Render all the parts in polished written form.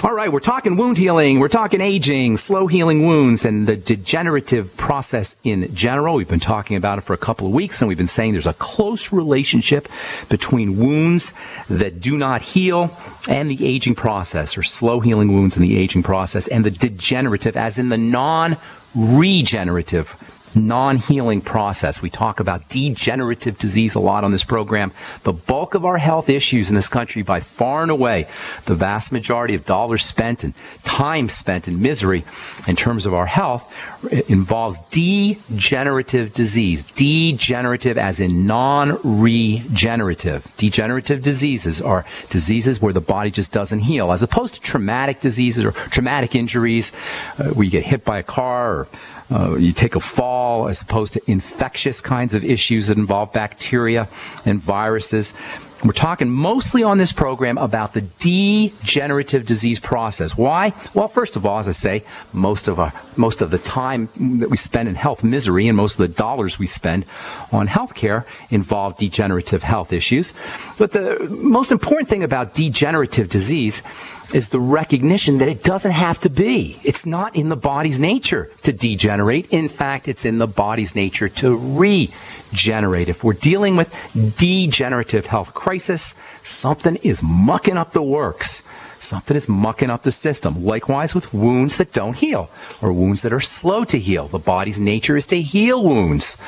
All right, we're talking wound healing, we're talking aging, slow healing wounds, and the degenerative process in general. We've been talking about it for a couple of weeks, and we've been saying there's a close relationship between wounds that do not heal and the aging process, or slow healing wounds and the aging process, and the degenerative, as in the non-regenerative, non-healing process. We talk about degenerative disease a lot on this program. The bulk of our health issues in this country, by far and away, the vast majority of dollars spent and time spent in misery in terms of our health, involves degenerative disease. Degenerative as in non-regenerative. Degenerative diseases are diseases where the body just doesn't heal, as opposed to traumatic diseases or traumatic injuries where you get hit by a car or you take a fall, as opposed to infectious kinds of issues that involve bacteria and viruses. We're talking mostly on this program about the degenerative disease process. Why? Well, first of all, as I say, most of the time that we spend in health misery and most of the dollars we spend on healthcare involve degenerative health issues. But the most important thing about degenerative disease is the recognition that it doesn't have to be. It's not in the body's nature to degenerate. In fact, it's in the body's nature to regenerate. If we're dealing with degenerative health crisis, something is mucking up the works. Something is mucking up the system. Likewise with wounds that don't heal, or wounds that are slow to heal. The body's nature is to heal wounds.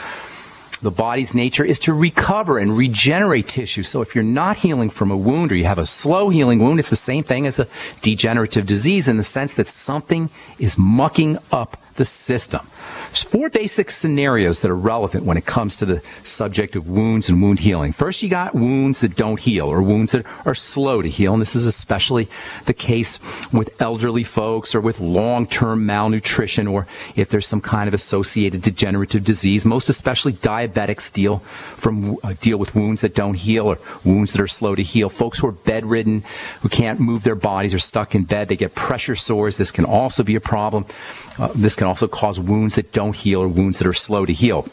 The body's nature is to recover and regenerate tissue. So if you're not healing from a wound, or you have a slow healing wound, it's the same thing as a degenerative disease in the sense that something is mucking up the system. There's four basic scenarios that are relevant when it comes to the subject of wounds and wound healing. First, you got wounds that don't heal, or wounds that are slow to heal, and this is especially the case with elderly folks, or with long-term malnutrition, or if there's some kind of associated degenerative disease. Most especially diabetics deal with wounds that don't heal, or wounds that are slow to heal. Folks who are bedridden, who can't move their bodies, are stuck in bed, they get pressure sores. This can also be a problem. This can also cause wounds that don't heal, or wounds that are slow to heal.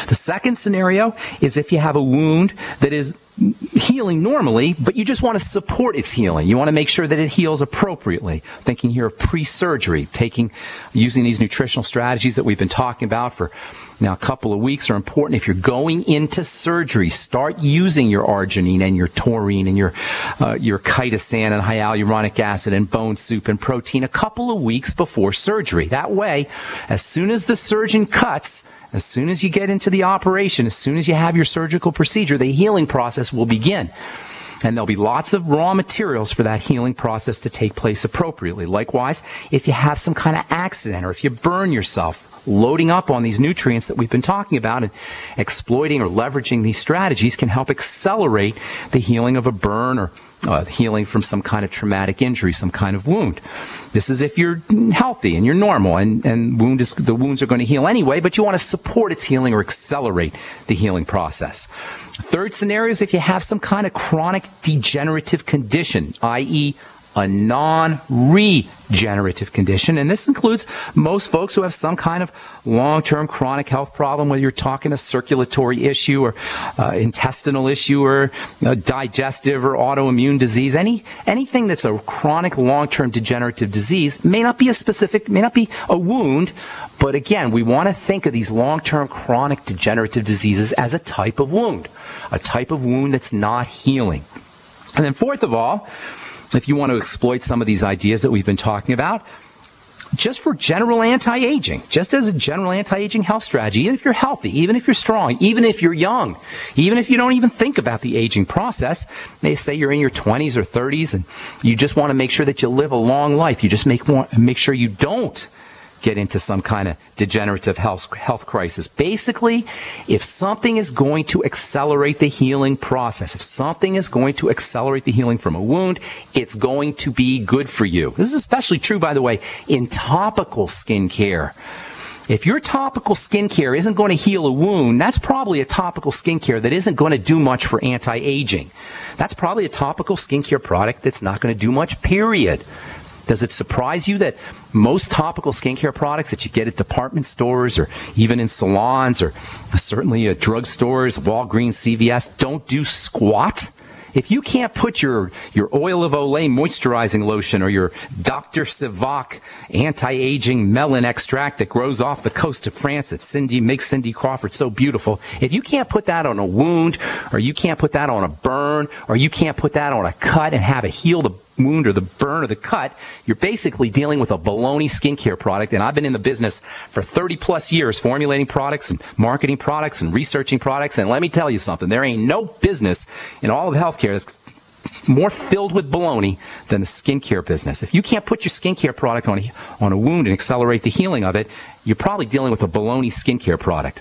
The second scenario is if you have a wound that is healing normally, but you just want to support its healing. You want to make sure that it heals appropriately. Thinking here of pre-surgery, using these nutritional strategies that we've been talking about for now a couple of weeks are important. If you're going into surgery, start using your arginine and your taurine and your chitosan and hyaluronic acid and bone soup and protein a couple of weeks before surgery. That way, as soon as the surgeon cuts, as soon as you get into the operation, as soon as you have your surgical procedure, the healing process will begin. And there'll be lots of raw materials for that healing process to take place appropriately. Likewise, if you have some kind of accident, or if you burn yourself, loading up on these nutrients that we've been talking about and exploiting or leveraging these strategies can help accelerate the healing of a burn, or healing from some kind of traumatic injury, some kind of wound. This is if you're healthy and you're normal, and the wounds are going to heal anyway, but you want to support its healing or accelerate the healing process. Third scenario is if you have some kind of chronic degenerative condition, i.e., a non-regenerative condition, and this includes most folks who have some kind of long-term chronic health problem, whether you're talking a circulatory issue or intestinal issue or digestive or autoimmune disease. Anything that's a chronic long-term degenerative disease may not be a wound, but again, we want to think of these long-term chronic degenerative diseases as a type of wound that's not healing. And then fourth of all, if you want to exploit some of these ideas that we've been talking about, just for general anti-aging, just as a general anti-aging health strategy, even if you're healthy, even if you're strong, even if you're young, even if you don't even think about the aging process, may say you're in your 20s or 30s and you just want to make sure that you live a long life. You just make sure you don't get into some kind of degenerative health crisis. Basically, if something is going to accelerate the healing process, if something is going to accelerate the healing from a wound, it's going to be good for you. This is especially true, by the way, in topical skincare. If your topical skincare isn't going to heal a wound, that's probably a topical skincare that isn't going to do much for anti-aging. That's probably a topical skincare product that's not going to do much, period. Does it surprise you that most topical skincare products that you get at department stores or even in salons or certainly at drugstores, Walgreens, CVS, don't do squat If you can't put your oil of Olay moisturizing lotion or your Dr. Civac anti-aging melon extract that grows off the coast of France that makes Cindy Crawford so beautiful, if you can't put that on a wound, or you can't put that on a burn, or you can't put that on a cut and have it heal the wound or the burn or the cut, you're basically dealing with a baloney skincare product. And I've been in the business for 30 plus years formulating products and marketing products and researching products. And let me tell you something, there ain't no business in all of healthcare that's more filled with baloney than the skincare business. If you can't put your skincare product on a wound and accelerate the healing of it, you're probably dealing with a baloney skincare product.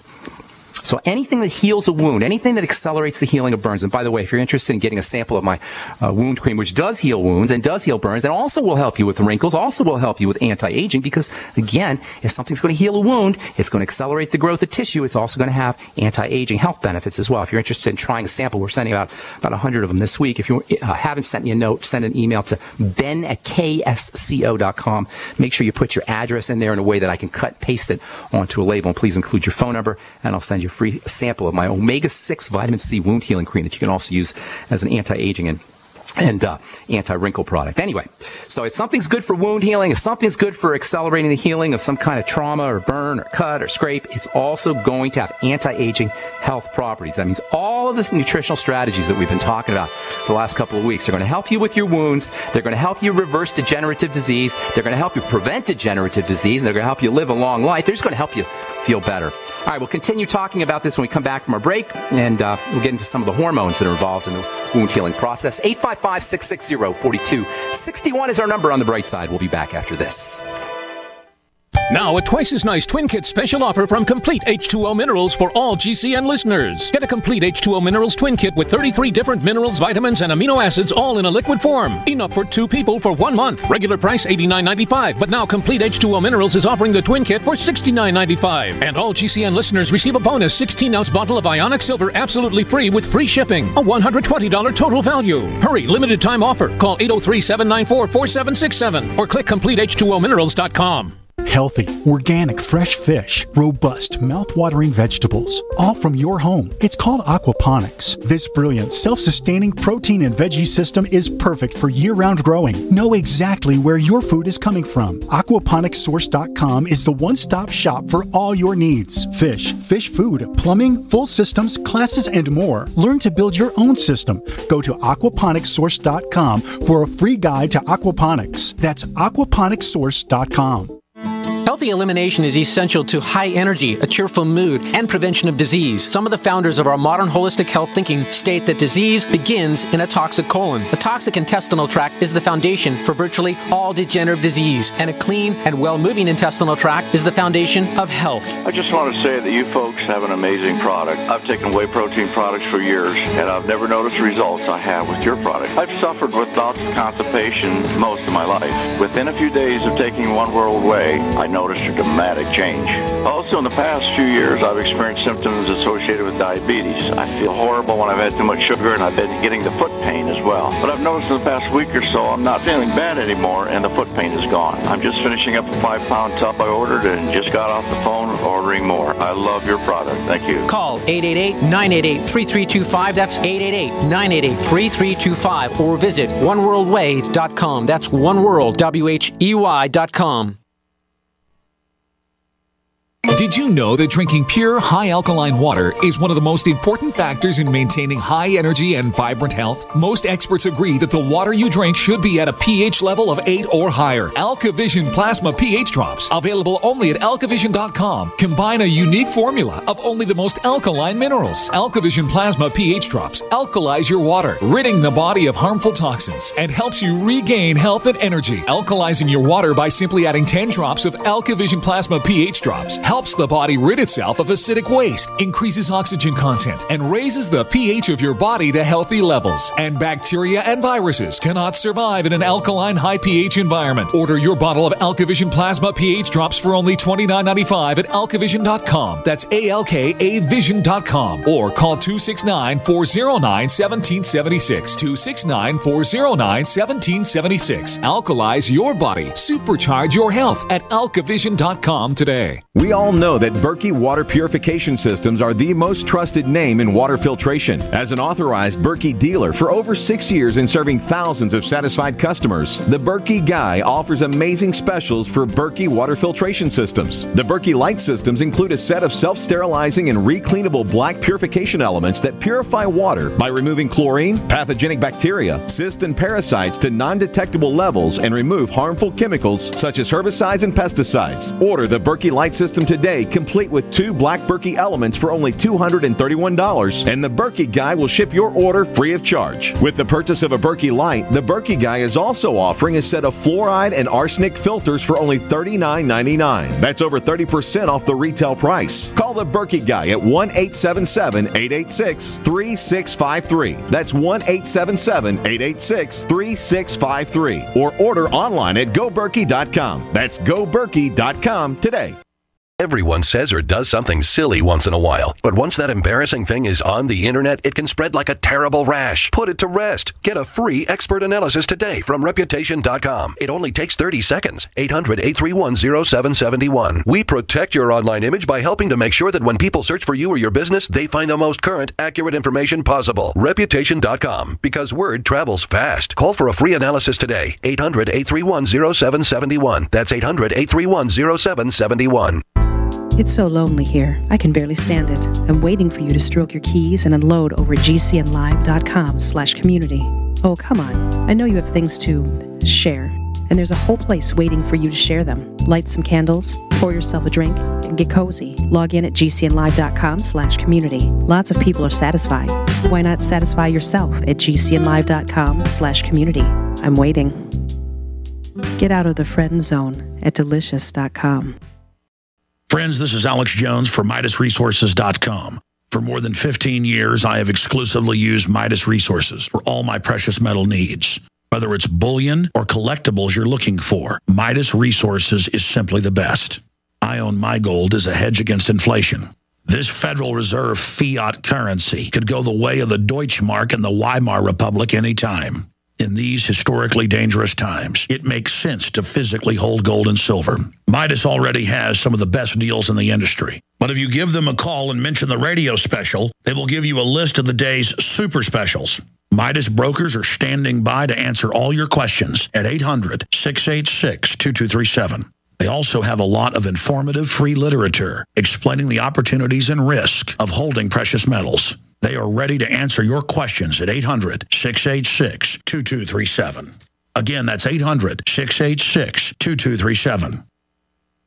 So anything that heals a wound, anything that accelerates the healing of burns, and by the way, if you're interested in getting a sample of my wound cream, which does heal wounds and does heal burns, and also will help you with wrinkles, also will help you with anti-aging, because, again, if something's going to heal a wound, it's going to accelerate the growth of tissue. It's also going to have anti-aging health benefits as well. If you're interested in trying a sample, we're sending out about 100 of them this week. If you haven't sent me a note, send an email to ben@ksco.com. Make sure you put your address in there in a way that I can cut and paste it onto a label, and please include your phone number, and I'll send you a free sample of my omega-6 vitamin C wound healing cream that you can also use as an anti-aging and anti-wrinkle product. Anyway, so if something's good for wound healing, if something's good for accelerating the healing of some kind of trauma or burn or cut or scrape, it's also going to have anti-aging health properties. That means all of the nutritional strategies that we've been talking about for the last couple of weeks are going to help you with your wounds. They're going to help you reverse degenerative disease. They're going to help you prevent degenerative disease. And they're going to help you live a long life. They're just going to help you feel better. All right, we'll continue talking about this when we come back from our break, and we'll get into some of the hormones that are involved in the wound healing process. 855-660-4261 is our number on the bright side. We'll be back after this. Now, a twice as nice Twin Kit special offer from Complete H2O Minerals for all GCN listeners. Get a Complete H2O Minerals Twin Kit with 33 different minerals, vitamins, and amino acids all in a liquid form. Enough for 2 people for 1 month. Regular price $89.95, but now Complete H2O Minerals is offering the Twin Kit for $69.95. And all GCN listeners receive a bonus 16-ounce bottle of Ionic Silver absolutely free with free shipping. A $120 total value. Hurry, limited time offer. Call 803-794-4767 or click CompleteH2OMinerals.com. Healthy, organic, fresh fish, robust, mouth-watering vegetables, all from your home. It's called aquaponics. This brilliant, self-sustaining protein and veggie system is perfect for year-round growing. Know exactly where your food is coming from. Aquaponicssource.com is the one-stop shop for all your needs. Fish, fish food, plumbing, full systems, classes, and more. Learn to build your own system. Go to aquaponicssource.com for a free guide to aquaponics. That's aquaponicssource.com. Healthy elimination is essential to high energy, a cheerful mood, and prevention of disease. Some of the founders of our modern holistic health thinking state that disease begins in a toxic colon. A toxic intestinal tract is the foundation for virtually all degenerative disease, and a clean and well-moving intestinal tract is the foundation of health. I just want to say that you folks have an amazing product. I've taken whey protein products for years, and I've never noticed the results I have with your product. I've suffered with bouts of constipation most of my life. Within a few days of taking One World Whey, I noticed a dramatic change. Also, in the past few years, I've experienced symptoms associated with diabetes. I feel horrible when I've had too much sugar, and I've been getting the foot pain as well. But I've noticed in the past week or so, I'm not feeling bad anymore, and the foot pain is gone. I'm just finishing up a 5-pound tub I ordered and just got off the phone ordering more. I love your product. Thank you. Call 888-988-3325. That's 888-988-3325. Or visit oneworldwhey.com. That's oneworld.com. Did you know that drinking pure, high-alkaline water is one of the most important factors in maintaining high energy and vibrant health? Most experts agree that the water you drink should be at a pH level of 8 or higher. AlkaVision Plasma pH Drops, available only at alkavision.com, combine a unique formula of only the most alkaline minerals. AlkaVision Plasma pH Drops alkalize your water, ridding the body of harmful toxins, and helps you regain health and energy. Alkalizing your water by simply adding 10 drops of AlkaVision Plasma pH Drops helps the body rid itself of acidic waste, increases oxygen content, and raises the pH of your body to healthy levels. And bacteria and viruses cannot survive in an alkaline high pH environment. Order your bottle of AlkaVision Plasma pH Drops for only $29.95 at alkavision.com. That's ALKAvision.com. Or call 269-409-1776. 269-409-1776. Alkalize your body. Supercharge your health at alkavision.com today. We all all know that Berkey water purification systems are the most trusted name in water filtration. As an authorized Berkey dealer for over 6 years and serving thousands of satisfied customers, the Berkey Guy offers amazing specials for Berkey water filtration systems. The Berkey Light systems include a set of self-sterilizing and recleanable black purification elements that purify water by removing chlorine, pathogenic bacteria, cysts, and parasites to non-detectable levels and remove harmful chemicals such as herbicides and pesticides. Order the Berkey Light system today, complete with 2 black Berkey elements for only $231, and the Berkey Guy will ship your order free of charge. With the purchase of a Berkey Light, the Berkey Guy is also offering a set of fluoride and arsenic filters for only $39.99. That's over 30% off the retail price. Call the Berkey Guy at 1-877-886-3653. That's 1-877-886-3653. Or order online at GoBerkey.com. That's GoBerkey.com today. Everyone says or does something silly once in a while, but once that embarrassing thing is on the internet, it can spread like a terrible rash. Put it to rest. Get a free expert analysis today from Reputation.com. It only takes 30 seconds. 800-831-0771. We protect your online image by helping to make sure that when people search for you or your business, they find the most current, accurate information possible. Reputation.com, because word travels fast. Call for a free analysis today. 800-831-0771. That's 800-831-0771. It's so lonely here. I can barely stand it. I'm waiting for you to stroke your keys and unload over at gcnlive.com/community. Oh, come on. I know you have things to share, and there's a whole place waiting for you to share them. Light some candles, pour yourself a drink, and get cozy. Log in at gcnlive.com/community. Lots of people are satisfied. Why not satisfy yourself at gcnlive.com/community? I'm waiting. Get out of the friend zone at delicious.com. Friends, this is Alex Jones for MidasResources.com. For more than 15 years, I have exclusively used Midas Resources for all my precious metal needs. Whether it's bullion or collectibles you're looking for, Midas Resources is simply the best. I own my gold as a hedge against inflation. This Federal Reserve fiat currency could go the way of the Deutschmark and the Weimar Republic anytime. In these historically dangerous times, it makes sense to physically hold gold and silver. Midas already has some of the best deals in the industry. But if you give them a call and mention the radio special, they will give you a list of the day's super specials. Midas brokers are standing by to answer all your questions at 800-686-2237. They also have a lot of informative free literature explaining the opportunities and risk of holding precious metals. They are ready to answer your questions at 800-686-2237. Again, that's 800-686-2237.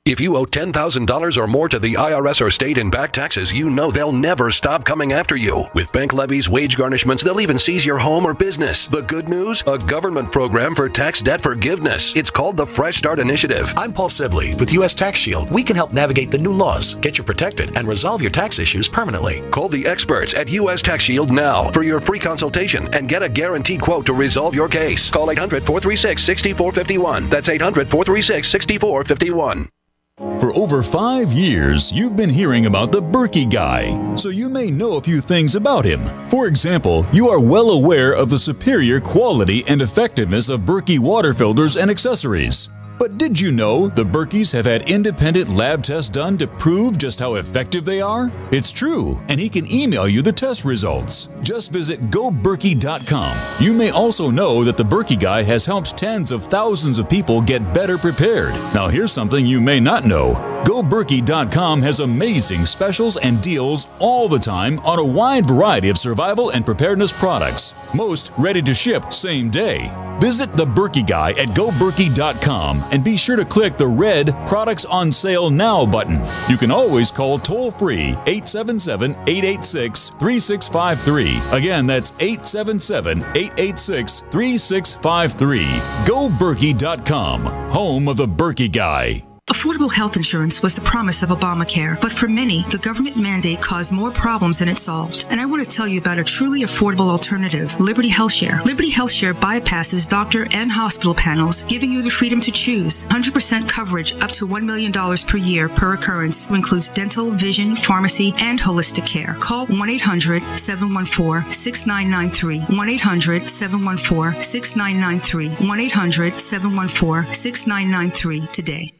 If you owe $10,000 or more to the IRS or state in back taxes, you know they'll never stop coming after you. With bank levies, wage garnishments, they'll even seize your home or business. The good news? A government program for tax debt forgiveness. It's called the Fresh Start Initiative. I'm Paul Sibley with U.S. Tax Shield. We can help navigate the new laws, get you protected, and resolve your tax issues permanently. Call the experts at U.S. Tax Shield now for your free consultation and get a guaranteed quote to resolve your case. Call 800-436-6451. That's 800-436-6451. For over 5 years, you've been hearing about the Berkey Guy, so you may know a few things about him. For example, you are well aware of the superior quality and effectiveness of Berkey water filters and accessories. But did you know the Berkeys have had independent lab tests done to prove just how effective they are? It's true, and he can email you the test results. Just visit GoBerkey.com. You may also know that the Berkey Guy has helped tens of thousands of people get better prepared. Now here's something you may not know. GoBerkey.com has amazing specials and deals all the time on a wide variety of survival and preparedness products, most ready to ship same day. Visit the Berkey Guy at GoBerkey.com and be sure to click the red Products on Sale Now button. You can always call toll-free 877-886-3653. Again, that's 877-886-3653. GoBerkey.com, home of the Berkey Guy. Affordable health insurance was the promise of Obamacare, but for many, the government mandate caused more problems than it solved. And I want to tell you about a truly affordable alternative, Liberty HealthShare. Liberty HealthShare bypasses doctor and hospital panels, giving you the freedom to choose. 100% coverage up to $1 million per year per occurrence, which includes dental, vision, pharmacy, and holistic care. Call 1-800-714-6993. 1-800-714-6993. 1-800-714-6993 today.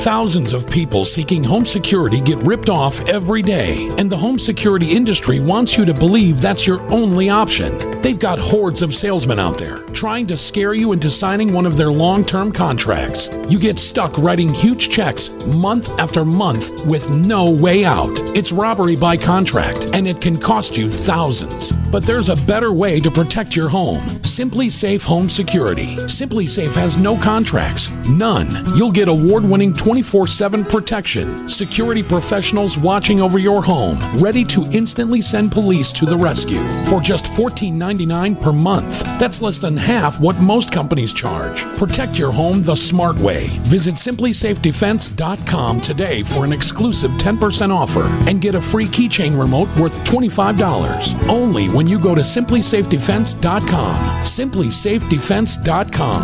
Thousands of people seeking home security get ripped off every day, and the home security industry wants you to believe that's your only option. They've got hordes of salesmen out there trying to scare you into signing one of their long-term contracts. You get stuck writing huge checks month after month with no way out. It's robbery by contract, and it can cost you thousands. But there's a better way to protect your home. Simply Safe Home Security. Simply Safe has no contracts. None. You'll get award-winning 24/7 protection. Security professionals watching over your home, ready to instantly send police to the rescue for just $14.99 per month. That's less than half what most companies charge. Protect your home the smart way. Visit simplysafedefense.com today for an exclusive 10% offer and get a free keychain remote worth $25. Only when you go to simplysafedefense.com. simplysafedefense.com.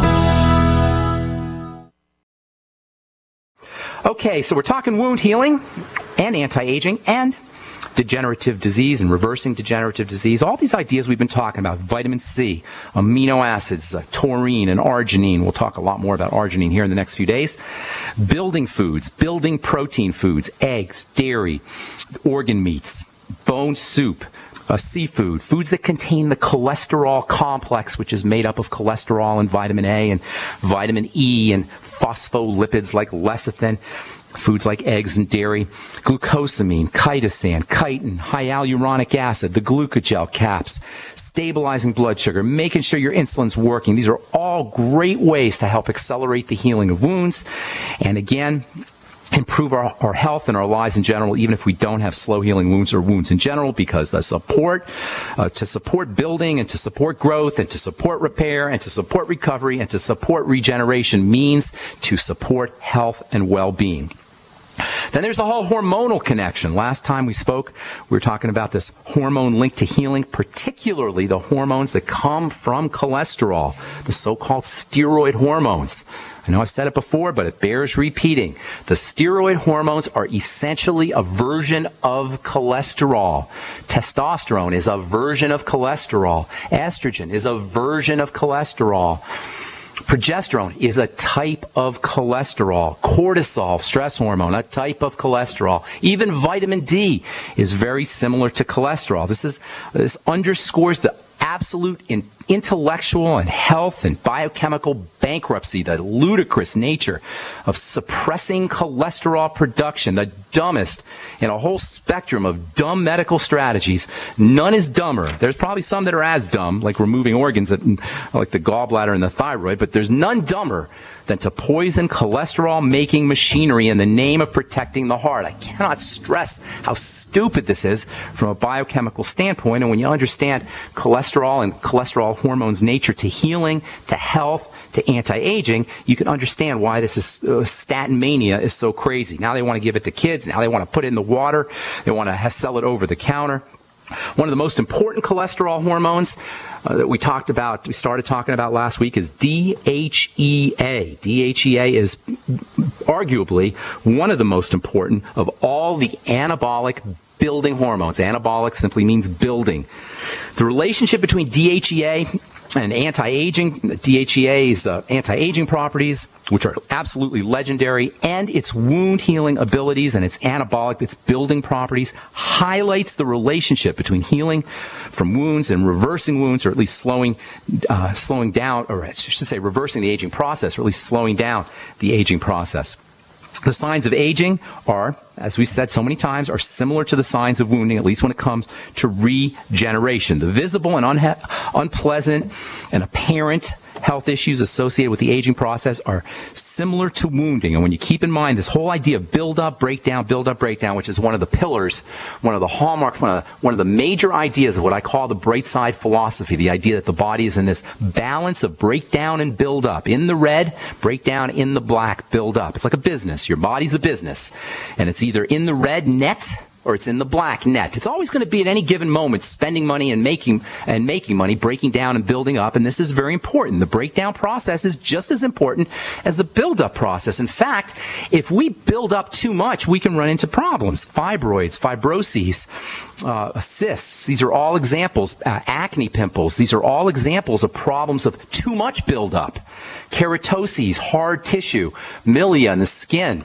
Okay, so we're talking wound healing and anti-aging and degenerative disease and reversing degenerative disease. All these ideas we've been talking about, vitamin C, amino acids, taurine and arginine. We'll talk a lot more about arginine here in the next few days. Building foods, building protein foods, eggs, dairy, organ meats, bone soup, seafood, foods that contain the cholesterol complex, which is made up of cholesterol and vitamin A and vitamin E and phospholipids like lecithin. Foods like eggs and dairy, glucosamine, chitosan, chitin, hyaluronic acid, the glucogel caps, stabilizing blood sugar, making sure your insulin's working. These are all great ways to help accelerate the healing of wounds. And again, improve our health and our lives in general, even if we don't have slow healing wounds or wounds in general, because the support, to support building and to support growth and to support repair and to support recovery and to support regeneration means to support health and well-being. Then there's the whole hormonal connection. Last time we spoke, we were talking about this hormone link to healing, particularly the hormones that come from cholesterol, the so-called steroid hormones. I know I've said it before, but it bears repeating. The steroid hormones are essentially a version of cholesterol. Testosterone is a version of cholesterol. Estrogen is a version of cholesterol. Progesterone is a type of cholesterol. Cortisol, stress hormone, a type of cholesterol. Even vitamin D is very similar to cholesterol. This underscores the absolute intellectual and health and biochemical bankruptcy, the ludicrous nature of suppressing cholesterol production, the dumbest in a whole spectrum of dumb medical strategies. None is dumber. There's probably some that are as dumb, like removing organs like the gallbladder and the thyroid, but there's none dumber than to poison cholesterol-making machinery in the name of protecting the heart. I cannot stress how stupid this is from a biochemical standpoint, and when you understand cholesterol and cholesterol hormones' nature to healing, to health, to anti-aging, you can understand why this is statin mania is so crazy. Now they want to give it to kids. Now they want to put it in the water. They want to sell it over the counter. One of the most important cholesterol hormones that we started talking about last week is DHEA. DHEA is arguably one of the most important of all the anabolic building hormones. Anabolic simply means building. The relationship between DHEA and anti-aging, DHEA's anti-aging properties, which are absolutely legendary, and its wound healing abilities and its anabolic, its building properties, highlights the relationship between healing from wounds and reversing wounds, or at least slowing down, or I should say reversing the aging process, or at least slowing down the aging process. The signs of aging are, as we said so many times, are similar to the signs of wounding, at least when it comes to regeneration. The visible and unpleasant and apparent health issues associated with the aging process are similar to wounding. And when you keep in mind this whole idea of build-up, breakdown, which is one of the pillars, one of the hallmarks, one of the major ideas of what I call the bright side philosophy, the idea that the body is in this balance of breakdown and build-up. In the red, breakdown; in the black, build-up. It's like a business. Your body's a business. And it's either in the red net, or it's in the black, net. It's always going to be at any given moment spending money and making money, breaking down and building up. And this is very important. The breakdown process is just as important as the build-up process. In fact, if we build up too much, we can run into problems. Fibroids, fibroses, cysts, these are all examples. Acne pimples, these are all examples of problems of too much buildup. Keratoses, hard tissue, milia in the skin,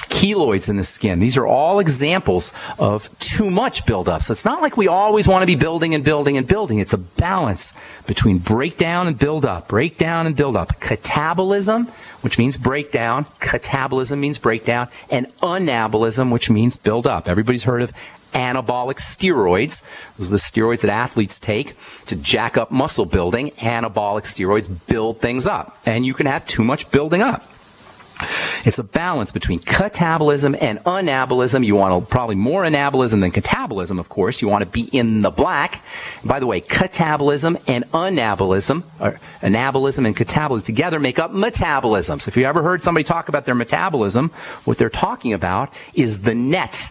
keloids in the skin. These are all examples of too much buildup. So it's not like we always want to be building and building and building. It's a balance between breakdown and buildup, breakdown and buildup. Catabolism, which means breakdown. Catabolism means breakdown. And anabolism, which means buildup. Everybody's heard of anabolic steroids. Those are the steroids that athletes take to jack up muscle building. Anabolic steroids build things up. And you can have too much building up. It's a balance between catabolism and anabolism. You want probably more anabolism than catabolism, of course. You want to be in the black. And by the way, catabolism and anabolism, or anabolism and catabolism together make up metabolism. So if you ever heard somebody talk about their metabolism, what they're talking about is the net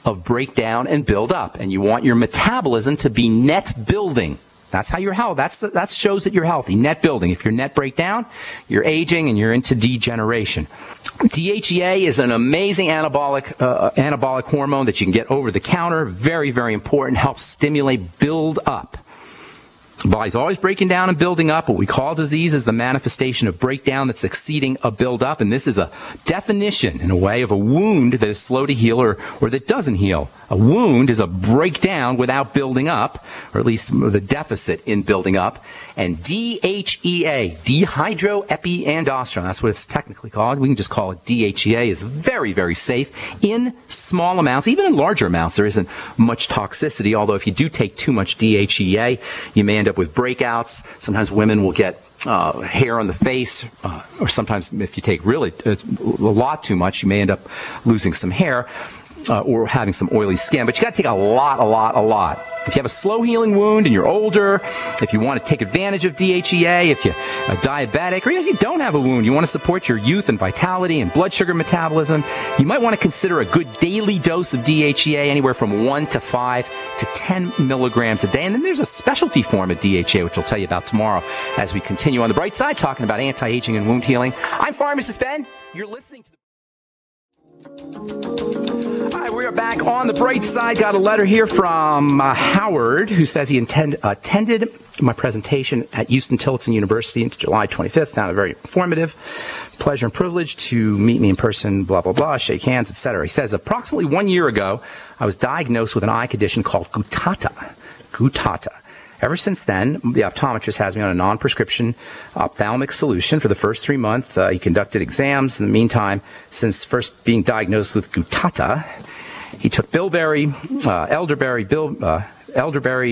of breakdown and build up. And you want your metabolism to be net building. That's how you're healthy. That shows that you're healthy. Net building. If you're net breakdown, you're aging and you're into degeneration. DHEA is an amazing anabolic hormone that you can get over the counter. Very, very important. Helps stimulate build up. The body's always breaking down and building up. What we call disease is the manifestation of breakdown that's exceeding a buildup. And this is a definition, in a way, of a wound that is slow to heal or that doesn't heal. A wound is a breakdown without building up, or at least the deficit in building up. And DHEA, dehydroepiandrosterone, that's what it's technically called. We can just call it DHEA, is very, very safe in small amounts. Even in larger amounts, there isn't much toxicity, although if you do take too much DHEA, you may end up with breakouts. Sometimes women will get hair on the face, or sometimes if you take really a lot too much, you may end up losing some hair or having some oily skin. But you got to take a lot. If you have a slow healing wound and you're older, if you want to take advantage of DHEA, if you're diabetic, or even if you don't have a wound, you want to support your youth and vitality and blood sugar metabolism, you might want to consider a good daily dose of DHEA, anywhere from 1 to 5 to 10 milligrams a day. And then there's a specialty form of DHEA, which I'll tell you about tomorrow as we continue on the bright side, talking about anti-aging and wound healing. I'm Pharmacist Ben. You're listening to All right, we are back on the bright side. Got a letter here from Howard, who says he attended my presentation at Houston Tillotson University until July 25th. Found it very informative. Pleasure and privilege to meet me in person, blah, blah, blah, shake hands, etc. He says, approximately 1 year ago, I was diagnosed with an eye condition called gutata. Ever since then, the optometrist has me on a non-prescription ophthalmic solution for the first 3 months. He conducted exams. In the meantime, since first being diagnosed with gutata, he took bilberry, elderberry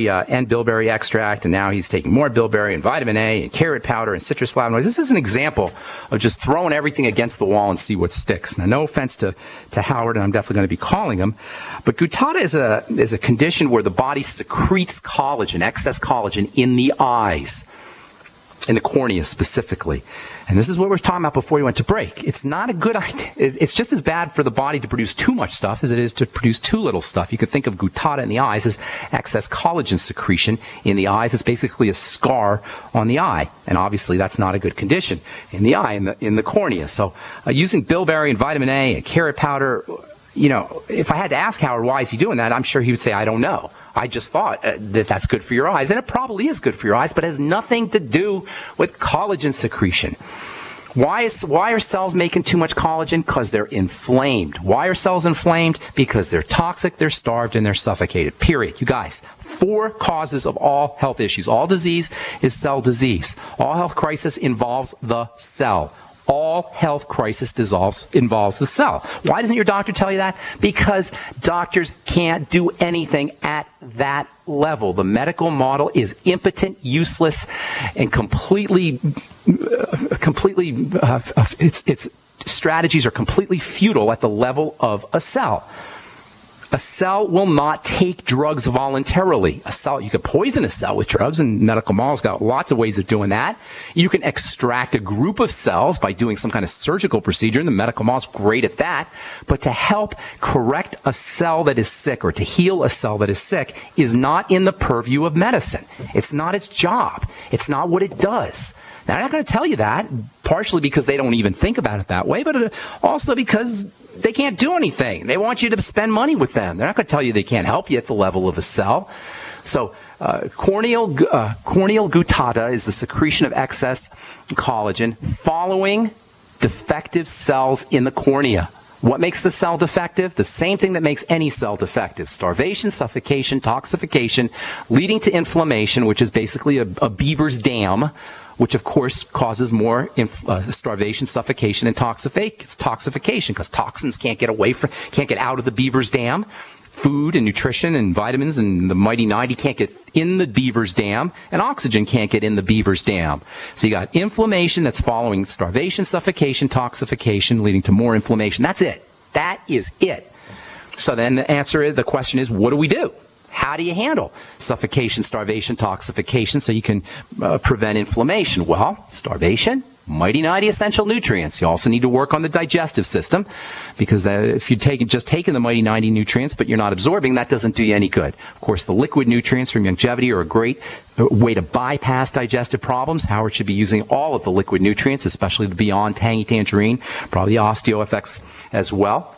and bilberry extract, and now he's taking more bilberry and vitamin A and carrot powder and citrus flavonoids. This is an example of just throwing everything against the wall and see what sticks. Now, no offense to Howard, and I'm definitely going to be calling him, but gutata is a condition where the body secretes collagen, excess collagen, in the eyes, in the cornea specifically. And this is what we were talking about before we went to break. It's not a good idea. It's just as bad for the body to produce too much stuff as it is to produce too little stuff. You could think of gutata in the eyes as excess collagen secretion in the eyes. It's basically a scar on the eye. And obviously that's not a good condition in the eye, in the cornea. So using bilberry and vitamin A and carrot powder, you know, if I had to ask Howard why is he doing that, I'm sure he would say, I don't know. I just thought that that's good for your eyes. And it probably is good for your eyes, but it has nothing to do with collagen secretion. Why are cells making too much collagen? Because they're inflamed. Why are cells inflamed? Because they're toxic, they're starved, and they're suffocated. Period. You guys, 4 causes of all health issues. All disease is cell disease. All health crisis involves the cell. All health crisis involves the cell. Why doesn't your doctor tell you that? Because doctors can't do anything at that level. The medical model is impotent, useless, and its strategies are completely futile at the level of a cell. A cell will not take drugs voluntarily. A cell, you could poison a cell with drugs, and medical models got lots of ways of doing that. You can extract a group of cells by doing some kind of surgical procedure, and the medical model's great at that. But to help correct a cell that is sick or to heal a cell that is sick is not in the purview of medicine. It's not its job. It's not what it does. Now, I'm not going to tell you that, partially because they don't even think about it that way, but also because they can't do anything. They want you to spend money with them. They're not going to tell you they can't help you at the level of a cell. So corneal gutata is the secretion of excess collagen following defective cells in the cornea. What makes the cell defective? The same thing that makes any cell defective. Starvation, suffocation, toxification, leading to inflammation, which is basically a beaver's dam, which of course causes more starvation, suffocation, and toxification, because toxins can't get out of the beaver's dam. Food and nutrition and vitamins and the mighty 90 can't get in the beaver's dam, and oxygen can't get in the beaver's dam. So you got inflammation that's following starvation, suffocation, toxification, leading to more inflammation. That's it. That is it. So then the question is, what do we do? How do you handle suffocation, starvation, toxification so you can prevent inflammation? Well, starvation, mighty 90 essential nutrients. You also need to work on the digestive system, because if you're just taking the mighty 90 nutrients but you're not absorbing, that doesn't do you any good. Of course, the liquid nutrients from longevity are a great way to bypass digestive problems. Howard should be using all of the liquid nutrients, especially the Beyond Tangy Tangerine, probably OsteoFX as well.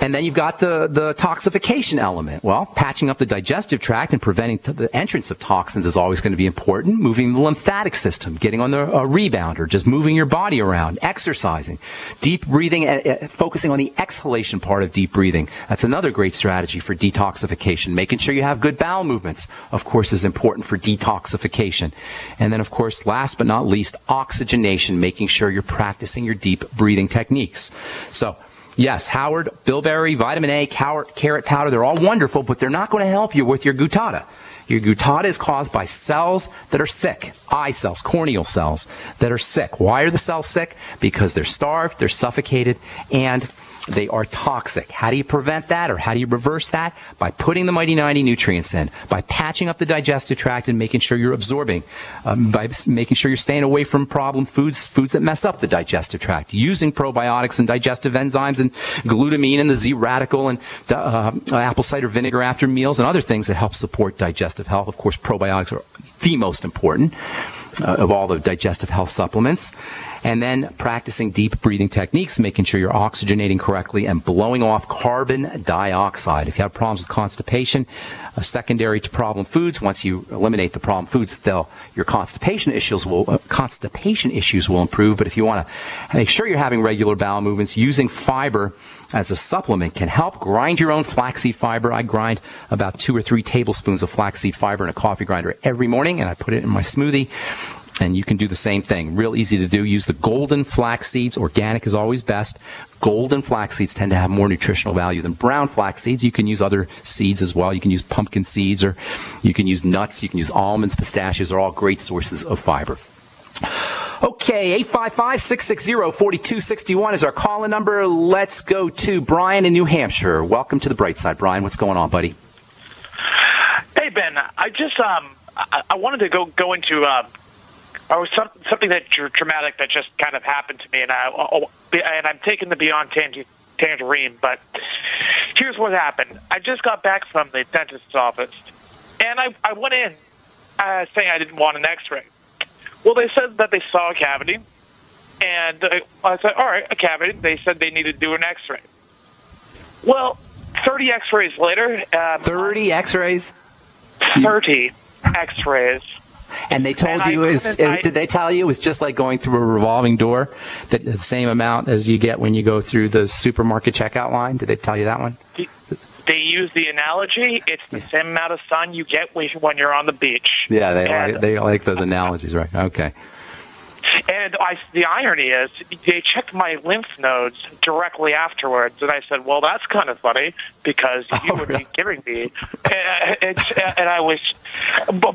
And then you've got the toxification element. Well, patching up the digestive tract and preventing the entrance of toxins is always going to be important. Moving the lymphatic system, getting on the rebound, or just moving your body around, exercising, deep breathing, focusing on the exhalation part of deep breathing. That's another great strategy for detoxification. Making sure you have good bowel movements, of course, is important for detoxification. And then, of course, last but not least, oxygenation, making sure you're practicing your deep breathing techniques. So, yes, Howard, bilberry, vitamin A, carrot powder, they're all wonderful, but they're not going to help you with your gutata. Your gutata is caused by cells that are sick, eye cells, corneal cells that are sick. Why are the cells sick? Because they're starved, they're suffocated, and they are toxic. How do you prevent that, or how do you reverse that? By putting the mighty 90 nutrients in, by patching up the digestive tract and making sure you're absorbing, by making sure you're staying away from problem foods that mess up the digestive tract, using probiotics and digestive enzymes and glutamine and the Z radical and apple cider vinegar after meals and other things that help support digestive health. Of course, probiotics are the most important of all the digestive health supplements. And then practicing deep breathing techniques, making sure you're oxygenating correctly and blowing off carbon dioxide. If you have problems with constipation, secondary to problem foods, once you eliminate the problem foods, your constipation issues will improve. But if you want to make sure you're having regular bowel movements, using fiber as a supplement can help. Grind your own flaxseed fiber. I grind about 2 or 3 tablespoons of flaxseed fiber in a coffee grinder every morning, and I put it in my smoothie. And you can do the same thing. Real easy to do. Use the golden flax seeds. Organic is always best. Golden flax seeds tend to have more nutritional value than brown flax seeds. You can use other seeds as well. You can use pumpkin seeds, or you can use nuts. You can use almonds, pistachios. Are all great sources of fiber. Okay, 855-660-4261 is our call-in number. Let's go to Brian in New Hampshire. Welcome to the bright side, Brian. What's going on, buddy? Hey, Ben. I just I wanted to go into something that dramatic that just kind of happened to me, and I'm taking the Beyond Tangerine, but here's what happened. I just got back from the dentist's office, and I went in saying I didn't want an X-ray. Well, they said that they saw a cavity, and I said, all right, a cavity. They said they needed to do an X-ray. Well, 30 X-rays later... 30 X-rays? 30 X-rays. And they told you, did they tell you it was just like going through a revolving door, that the same amount as you get when you go through the supermarket checkout line? Did they tell you that one? They use the analogy, it's the same amount of sun you get when you're on the beach. Yeah, they like those analogies, right? Okay. And And the irony is, they checked my lymph nodes directly afterwards, and I said, well, that's kind of funny, because you would be giving me. And I was, but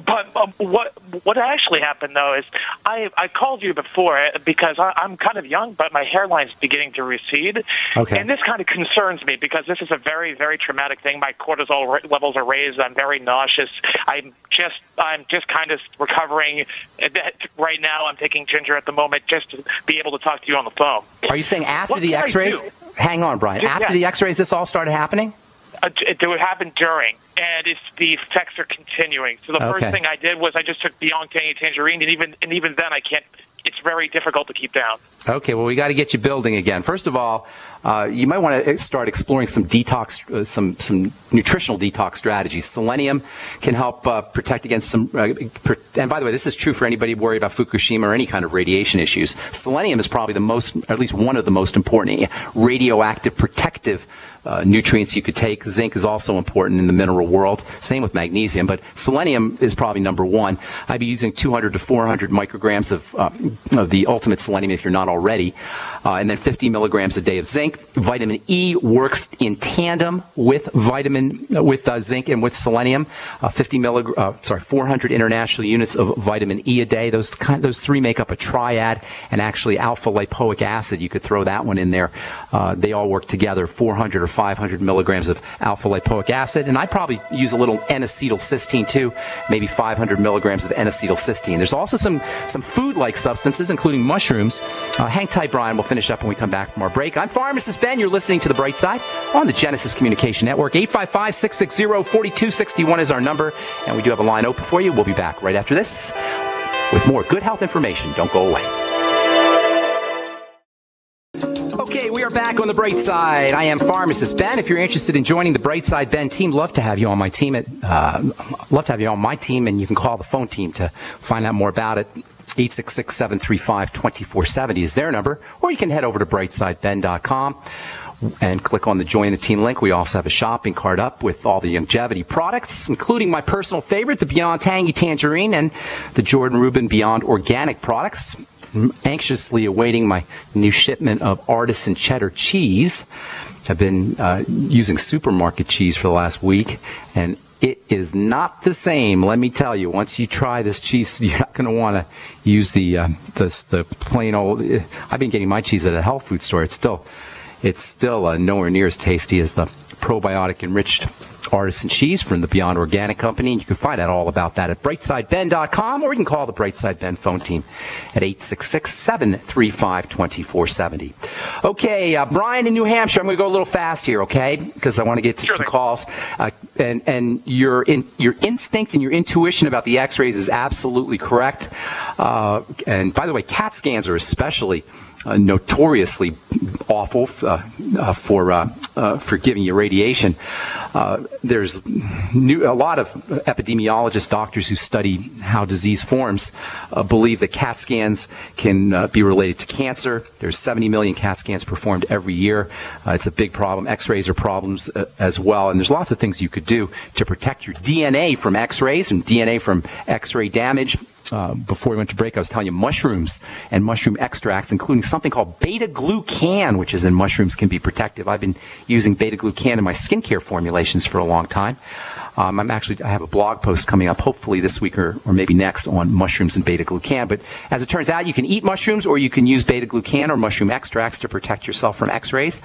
what actually happened, though, is I called you before because I'm kind of young, but my hairline's beginning to recede. Okay. And this kind of concerns me, because this is a very, very traumatic thing. My cortisol levels are raised. I'm very nauseous. I'm just kind of recovering. Right now, I'm taking ginger at the moment just to be able to talk to you on the phone. Are you saying after the X-rays? Hang on, Brian. After the X-rays, this all started happening? It would happen during, and the effects are continuing. So the first thing I did was I just took Beyond Tangerine, and even then I can't. It's very difficult to keep down. Okay, well, we got to get you building again. First of all, you might want to start exploring some detox, some nutritional detox strategies. Selenium can help protect against some. And by the way, this is true for anybody worried about Fukushima or any kind of radiation issues. Selenium is probably the most, or at least one of the most important radioactive protective nutrients you could take. Zinc is also important in the mineral world. Same with magnesium, but selenium is probably number one. I'd be using 200 to 400 micrograms of the ultimate selenium if you're not already, and then 50 milligrams a day of zinc. Vitamin E works in tandem with zinc and with selenium. 400 international units of vitamin E a day. Those three make up a triad, and actually alpha lipoic acid, you could throw that one in there. They all work together. 400 or 500 milligrams of alpha lipoic acid, and I probably use a little N-acetylcysteine too, maybe 500 milligrams of N-acetylcysteine. There's also some food-like substances, including mushrooms. Hang tight, Brian. We'll finish up when we come back from our break. I'm Pharmacist Ben. You're listening to The Bright Side on the Genesis Communication Network. 855-660-4261 is our number, and we do have a line open for you. We'll be back right after this with more good health information. Don't go away. Okay, we are back on The Bright Side. I am Pharmacist Ben. If you're interested in joining the Bright Side Ben team, love to have you on my team. And you can call the phone team to find out more about it. 866-735-2470 is their number, or you can head over to brightsideben.com and click on the Join the Team link. We also have a shopping cart up with all the longevity products, including my personal favorite, the Beyond Tangy Tangerine, and the Jordan Rubin Beyond Organic products. I'm anxiously awaiting my new shipment of artisan cheddar cheese. I've been using supermarket cheese for the last week, and it is not the same, let me tell you. Once you try this cheese, you're not going to want to use the plain old. I've been getting my cheese at a health food store. It's still nowhere near as tasty as the probiotic enriched artisan cheese from the Beyond Organic Company. And you can find out all about that at brightsideben.com, or you can call the Brightside Ben phone team at 866-735-2470. Okay, Brian in New Hampshire, I'm going to go a little fast here, okay, because I want to get to some calls. And your instinct and your intuition about the X-rays is absolutely correct. And by the way, CAT scans are especially notoriously awful for giving you radiation. There's a lot of epidemiologists, doctors who study how disease forms, believe that CAT scans can be related to cancer. There's 70 million CAT scans performed every year. It's a big problem. X-rays are problems as well, and there's lots of things you could do to protect your DNA from X-rays and DNA from X-ray damage. Before we went to break, I was telling you mushrooms and mushroom extracts, including something called beta-glucan, which is in mushrooms, can be protective. I've been using beta-glucan in my skincare formulations for a long time. I have a blog post coming up hopefully this week or maybe next on mushrooms and beta-glucan. But as it turns out, you can eat mushrooms or you can use beta-glucan or mushroom extracts to protect yourself from X-rays.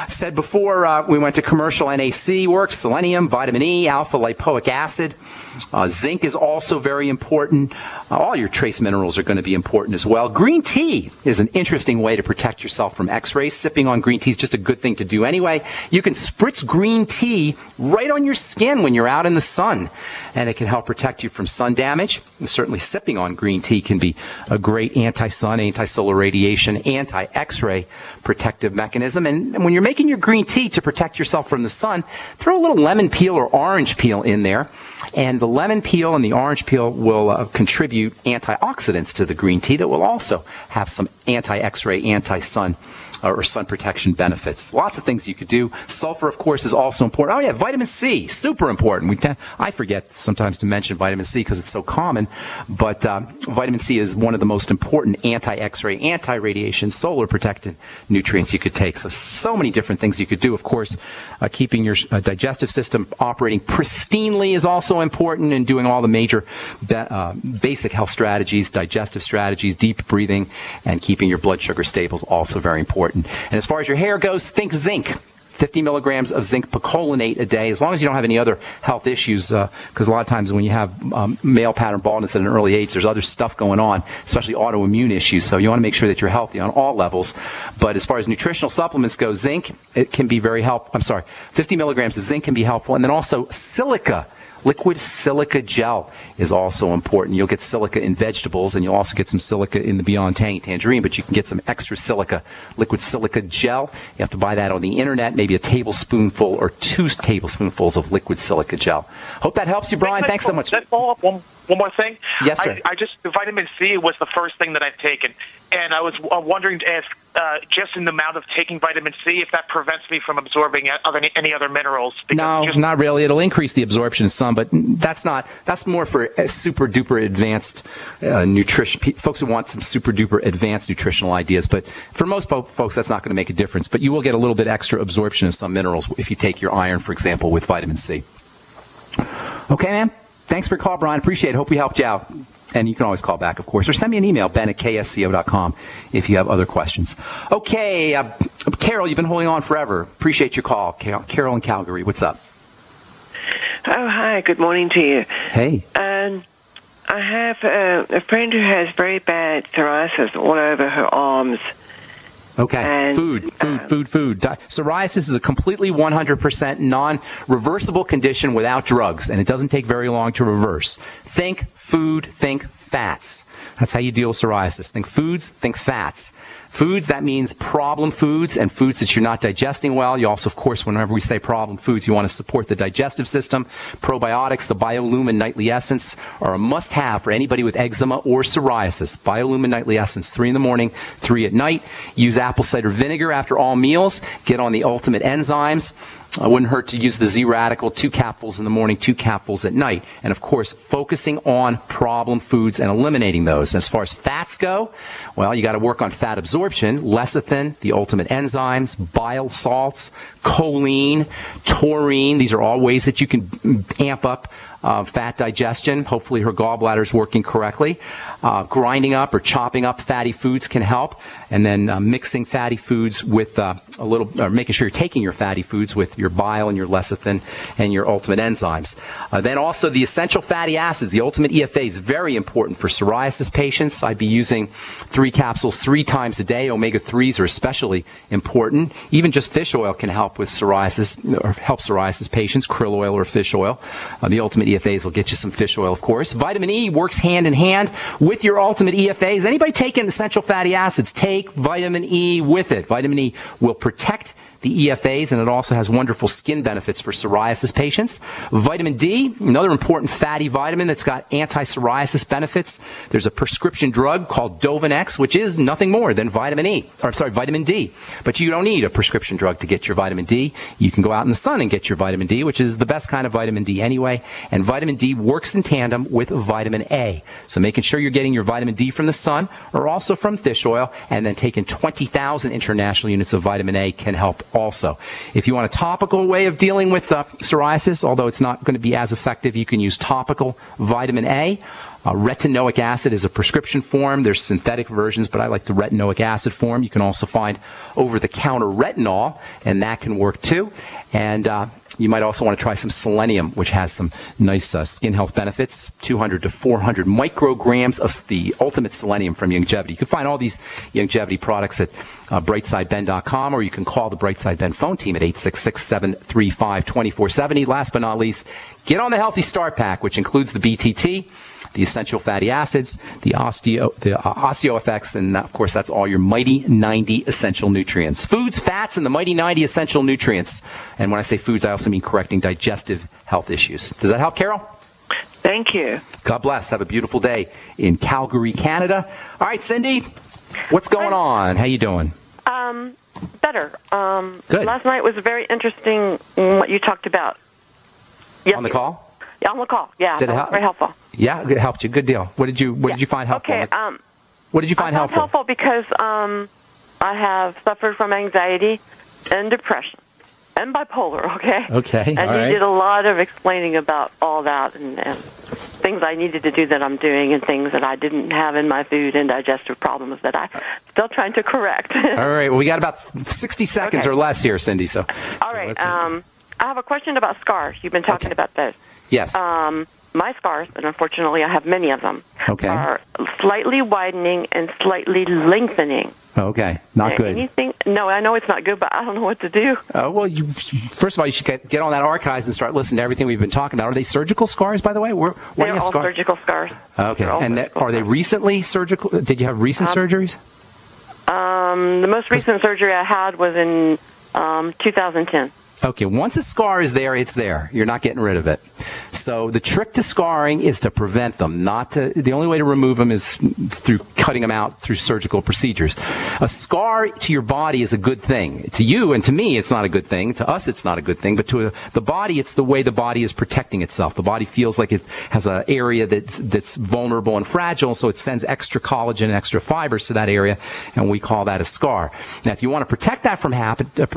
Said before we went to commercial, NAC works, selenium, vitamin E, alpha lipoic acid. Zinc is also very important. All your trace minerals are going to be important as well. Green tea is an interesting way to protect yourself from X-rays. Sipping on green tea is just a good thing to do anyway. You can spritz green tea right on your skin when you're out in the sun, and it can help protect you from sun damage. And certainly sipping on green tea can be a great anti-sun, anti-solar radiation, anti-X-ray protective mechanism. And when you're making your green tea to protect yourself from the sun, throw a little lemon peel or orange peel in there. And the lemon peel and the orange peel will contribute antioxidants to the green tea that will also have some anti-X-ray, anti-sun or sun protection benefits. Lots of things you could do. Sulfur, of course, is also important. Oh, yeah, vitamin C, super important. I forget sometimes to mention vitamin C because it's so common, but vitamin C is one of the most important anti-X-ray, anti-radiation, solar protected nutrients you could take. So many different things you could do. Of course, keeping your digestive system operating pristinely is also important, and doing all the major basic health strategies, digestive strategies, deep breathing, and keeping your blood sugar stable is also very important. And as far as your hair goes, think zinc. 50 milligrams of zinc picolinate a day, as long as you don't have any other health issues, because a lot of times when you have male pattern baldness at an early age, there's other stuff going on, especially autoimmune issues. So you want to make sure that you're healthy on all levels. But as far as nutritional supplements go, zinc, it can be very helpful. 50 milligrams of zinc can be helpful. And then also silica. Liquid silica gel is also important. You'll get silica in vegetables, and you'll also get some silica in the Beyond Tangy Tangerine, but you can get some extra silica, liquid silica gel. You have to buy that on the internet, maybe a tablespoonful or 2 tablespoonfuls of liquid silica gel. Hope that helps you, Brian. Thanks so much. Follow up one more thing? Yes, sir. The vitamin C was the first thing that I've taken, and I was wondering if just in the amount of taking vitamin C, if that prevents me from absorbing any other minerals. No, not really. It'll increase the absorption of some, but that's more for super duper advanced nutrition. Folks who want some super duper advanced nutritional ideas, but for most folks, that's not going to make a difference. But you will get a little bit extra absorption of some minerals if you take your iron, for example, with vitamin C. Okay, man. Thanks for your call, Brian. Appreciate it. Hope we helped you out. And you can always call back, of course, or send me an email, ben@ksco.com, if you have other questions. Okay, Carol, you've been holding on forever. Appreciate your call. Carol in Calgary, what's up? Oh, hi. Good morning to you. Hey. I have a friend who has very bad psoriasis all over her arms. Okay. And, food. Psoriasis is a completely 100% non-reversible condition without drugs, and it doesn't take very long to reverse. Think food, think fats. That's how you deal with psoriasis. Think foods, think fats. Foods, that means problem foods and foods that you're not digesting well. You also, of course, whenever we say problem foods, you want to support the digestive system. Probiotics, the Biolumin Nightly Essence, are a must-have for anybody with eczema or psoriasis. Biolumin Nightly Essence, 3 in the morning, 3 at night. Use apple cider vinegar after all meals. Get on the ultimate enzymes. It wouldn't hurt to use the Z-Radical, 2 capsules in the morning, 2 capsules at night. And, of course, focusing on problem foods and eliminating those. And as far as fats go, well, you got to work on fat absorption. Lecithin, the ultimate enzymes, bile salts, choline, taurine. These are all ways that you can amp up fat digestion. Hopefully her gallbladder is working correctly. Grinding up or chopping up fatty foods can help. And then mixing fatty foods with making sure you're taking your fatty foods with your bile and your lecithin and your ultimate enzymes. Then also the essential fatty acids. The ultimate EFA is very important for psoriasis patients. I'd be using 3 capsules 3 times a day. Omega-3s are especially important. Even just fish oil can help with psoriasis, or help psoriasis patients. Krill oil or fish oil. The ultimate EFAs will get you some fish oil, of course. Vitamin E works hand in hand with your ultimate EFAs. Anybody taking essential fatty acids, take vitamin E with it. Vitamin E will protect the EFAs, and it also has wonderful skin benefits for psoriasis patients. Vitamin D, another important fatty vitamin that's got anti-psoriasis benefits. There's a prescription drug called Dovanex, which is nothing more than vitamin D. But you don't need a prescription drug to get your vitamin D. You can go out in the sun and get your vitamin D, which is the best kind of vitamin D anyway. And vitamin D works in tandem with vitamin A. So making sure you're getting your vitamin D from the sun or also from fish oil, and then taking 20,000 international units of vitamin A can help also. If you want a topical way of dealing with psoriasis, although it's not going to be as effective, you can use topical vitamin A. Retinoic acid is a prescription form. There's synthetic versions, but I like the retinoic acid form. You can also find over-the-counter retinol, and that can work too. And you might also want to try some selenium, which has some nice skin health benefits. 200 to 400 micrograms of the ultimate selenium from Youngevity. You can find all these Youngevity products at brightsideben.com, or you can call the Brightside Ben phone team at 866-735-2470. Last but not least, get on the Healthy Start Pack, which includes the BTT, the essential fatty acids, the OsteoFX, and of course that's all your Mighty 90 essential nutrients. Foods, fats, and the Mighty 90 essential nutrients. And when I say foods, I also mean correcting digestive health issues. Does that help, Carol? Thank you. God bless. Have a beautiful day in Calgary, Canada. All right, Cindy, what's going on? How you doing? Better. Good. Last night was very interesting what you talked about. Yes, on the call? Yeah, on the call. Yeah, Did it help? Very helpful. Yeah, it helped you. Good deal. What did you find helpful? Okay. What did you find helpful? Helpful because I have suffered from anxiety and depression and bipolar. Okay. Okay. And you did a lot of explaining about all that and things I needed to do that I'm doing and things that I didn't have in my food and digestive problems that I'm still trying to correct. All right. Well, we got about 60 seconds or less here, Cindy. So. All right. I have a question about scars. You've been talking about those. Yes. My scars, and unfortunately I have many of them, are slightly widening and slightly lengthening. Okay. Not good. Anything? No, I know it's not good, but I don't know what to do. Well, first of all, you should get on that archives and start listening to everything we've been talking about. Are they surgical scars, by the way? They're all surgical scars. Okay. And are they recently surgical? Did you have recent surgeries? The most recent surgery I had was in 2010. Okay, once a scar is there, it's there. You're not getting rid of it. So the trick to scarring is to prevent them, the only way to remove them is through cutting them out through surgical procedures. A scar to your body is a good thing. To you and to me, it's not a good thing. To us, it's not a good thing. But to the body, it's the way the body is protecting itself. The body feels like it has an area that's vulnerable and fragile, so it sends extra collagen and extra fibers to that area, and we call that a scar. Now, if you want to protect that from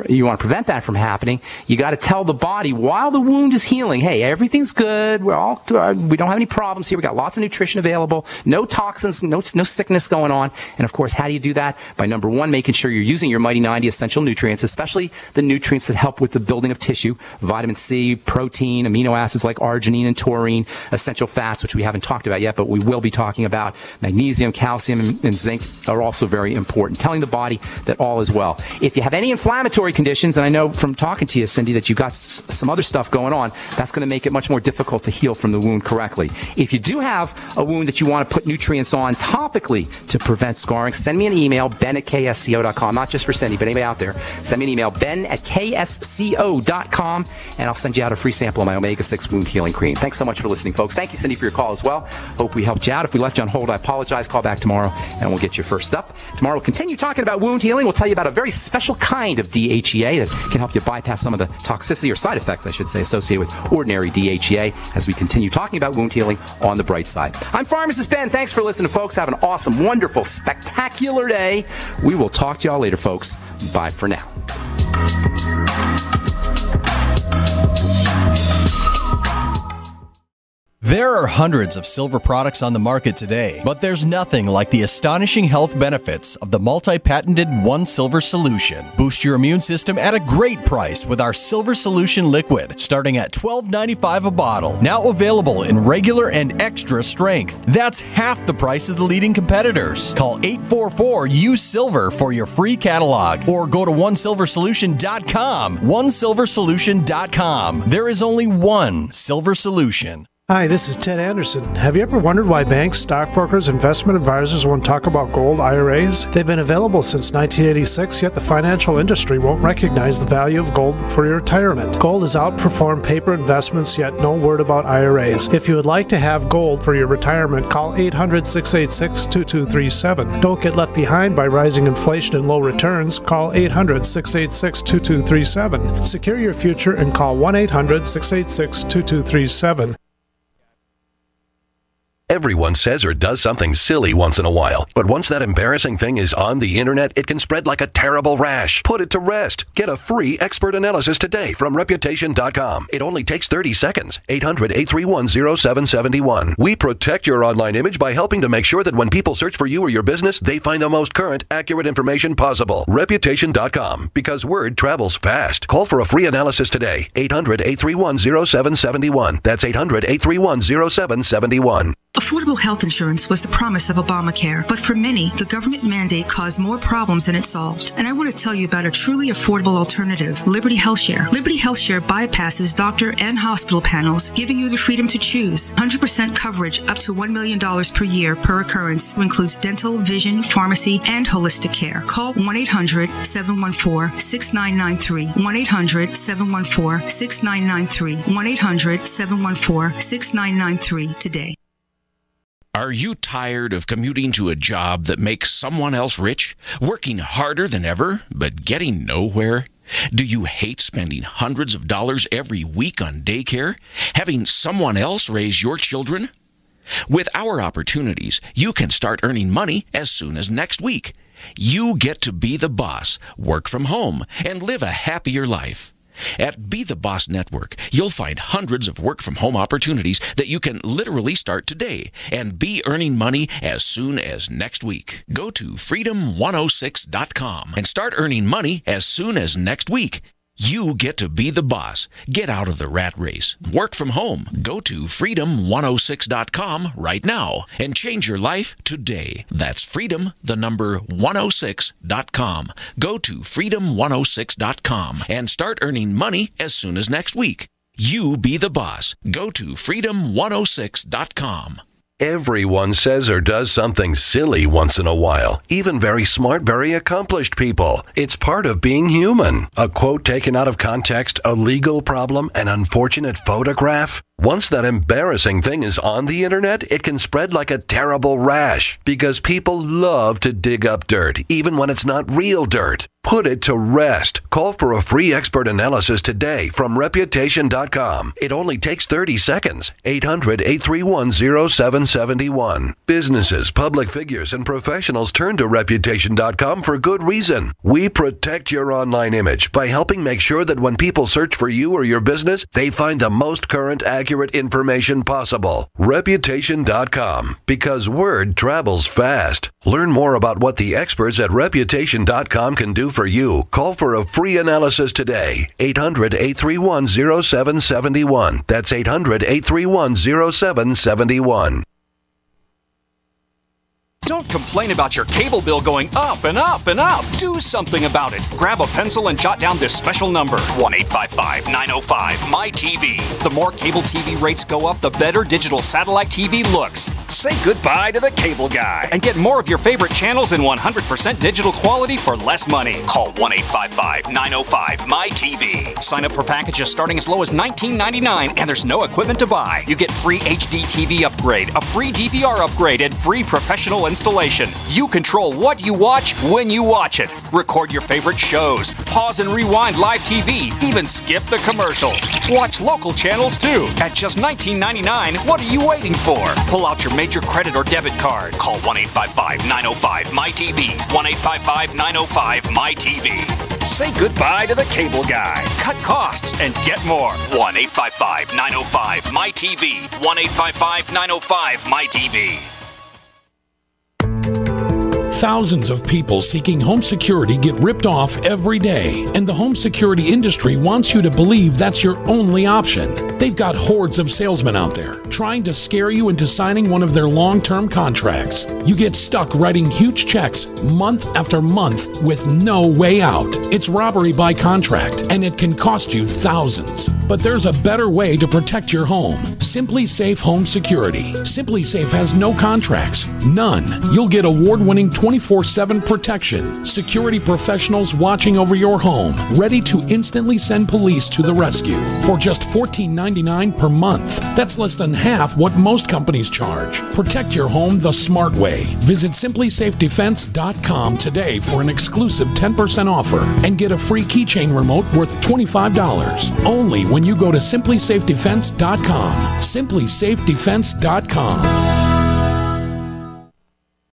you want to prevent that from happening, you got to tell the body while the wound is healing, hey, everything's good. We don't have any problems here. We got lots of nutrition available, no toxins, no sickness going on. And of course, how do you do that? By number one, making sure you're using your Mighty 90 essential nutrients, especially the nutrients that help with the building of tissue, vitamin C, protein, amino acids like arginine and taurine, essential fats, which we haven't talked about yet, but we will be talking about. Magnesium, calcium, and zinc are also very important. Telling the body that all is well. If you have any inflammatory conditions, and I know from talking to you, Cindy, that you've got some other stuff going on, that's going to make it much more difficult to heal from the wound correctly. If you do have a wound that you want to put nutrients on topically to prevent scarring, send me an email, ben@ksco.com, not just for Cindy, but anybody out there. Send me an email, ben@ksco.com, and I'll send you out a free sample of my omega-6 wound healing cream. Thanks so much for listening, folks. Thank you, Cindy, for your call as well. Hope we helped you out. If we left you on hold, I apologize. Call back tomorrow, and we'll get you first up. Tomorrow, we'll continue talking about wound healing. We'll tell you about a very special kind of DHEA that can help you bypass some of the toxicity or side effects, I should say, associated with ordinary DHEA as we continue talking about wound healing on the bright side. I'm Pharmacist Ben. Thanks for listening, folks. Have an awesome, wonderful, spectacular day. We will talk to y'all later, folks. Bye for now. There are hundreds of silver products on the market today, but there's nothing like the astonishing health benefits of the multi-patented One Silver Solution. Boost your immune system at a great price with our Silver Solution Liquid, starting at $12.95 a bottle. Now available in regular and extra strength. That's half the price of the leading competitors. Call 844-USILVER for your free catalog, or go to OneSilverSolution.com. OneSilverSolution.com. There is only one Silver Solution. Hi, this is Ted Anderson. Have you ever wondered why banks, stockbrokers, investment advisors won't talk about gold IRAs? They've been available since 1986, yet the financial industry won't recognize the value of gold for your retirement. Gold has outperformed paper investments, yet no word about IRAs. If you would like to have gold for your retirement, call 800-686-2237. Don't get left behind by rising inflation and low returns. Call 800-686-2237. Secure your future and call 1-800-686-2237. Everyone says or does something silly once in a while, but once that embarrassing thing is on the internet, it can spread like a terrible rash. Put it to rest. Get a free expert analysis today from Reputation.com. It only takes 30 seconds. 800-831-0771. We protect your online image by helping to make sure that when people search for you or your business, they find the most current, accurate information possible. Reputation.com, because word travels fast. Call for a free analysis today. 800-831-0771. That's 800-831-0771. Affordable health insurance was the promise of Obamacare, but for many, the government mandate caused more problems than it solved. And I want to tell you about a truly affordable alternative, Liberty HealthShare. Liberty HealthShare bypasses doctor and hospital panels, giving you the freedom to choose. 100% coverage up to $1 million per year per occurrence, which includes dental, vision, pharmacy, and holistic care. Call 1-800-714-6993. 1-800-714-6993. 1-800-714-6993 today. Are you tired of commuting to a job that makes someone else rich? Working harder than ever, but getting nowhere? Do you hate spending hundreds of dollars every week on daycare? Having someone else raise your children? With our opportunities, you can start earning money as soon as next week. You get to be the boss, work from home, and live a happier life. At Be the Boss Network, you'll find hundreds of work-from-home opportunities that you can literally start today and be earning money as soon as next week. Go to freedom106.com and start earning money as soon as next week. You get to be the boss. Get out of the rat race. Work from home. Go to freedom106.com right now and change your life today. That's freedom, the number 106.com. Go to freedom106.com and start earning money as soon as next week. You be the boss. Go to freedom106.com. Everyone says or does something silly once in a while. Even very smart, very accomplished people. It's part of being human. A quote taken out of context, a legal problem, an unfortunate photograph. Once that embarrassing thing is on the internet, it can spread like a terrible rash because people love to dig up dirt, even when it's not real dirt. Put it to rest. Call for a free expert analysis today from Reputation.com. It only takes 30 seconds. 800-831-0771. Businesses, public figures, and professionals turn to Reputation.com for good reason. We protect your online image by helping make sure that when people search for you or your business, they find the most current, accurate information possible. Reputation.com, because word travels fast. Learn more about what the experts at Reputation.com can do for you. Call for a free analysis today. 800-831-0771. That's 800-831-0771. Don't complain about your cable bill going up and up and up. Do something about it. Grab a pencil and jot down this special number, 1-855-905-MY-TV. The more cable TV rates go up, the better digital satellite TV looks. Say goodbye to the cable guy and get more of your favorite channels in 100% digital quality for less money. Call 1-855-905-MY-TV. Sign up for packages starting as low as $19.99 and there's no equipment to buy. You get free HD TV upgrade, a free DVR upgrade, and free professional installation. You control what you watch when you watch it. Record your favorite shows, pause and rewind live TV, even skip the commercials. Watch local channels too. At just $19.99, what are you waiting for? Pull out your major credit or debit card. Call 1-855-905-MY-TV. 1-855-905-MY-TV. Say goodbye to the cable guy. Cut costs and get more. 1-855-905-MY-TV. 1-855-905-MY-TV. Thousands of people seeking home security get ripped off every day, and the home security industry wants you to believe that's your only option. They've got hordes of salesmen out there trying to scare you into signing one of their long-term contracts. You get stuck writing huge checks month after month with no way out. It's robbery by contract, and it can cost you thousands. But there's a better way to protect your home. Simply Safe Home Security. Simply Safe has no contracts. None. You'll get award-winning 24/7 protection. Security professionals watching over your home, ready to instantly send police to the rescue for just $14.99 per month. That's less than half what most companies charge. Protect your home the smart way. Visit simplysafedefense.com today for an exclusive 10% offer and get a free keychain remote worth $25. Only when you go to simplysafedefense.com. simplysafedefense.com.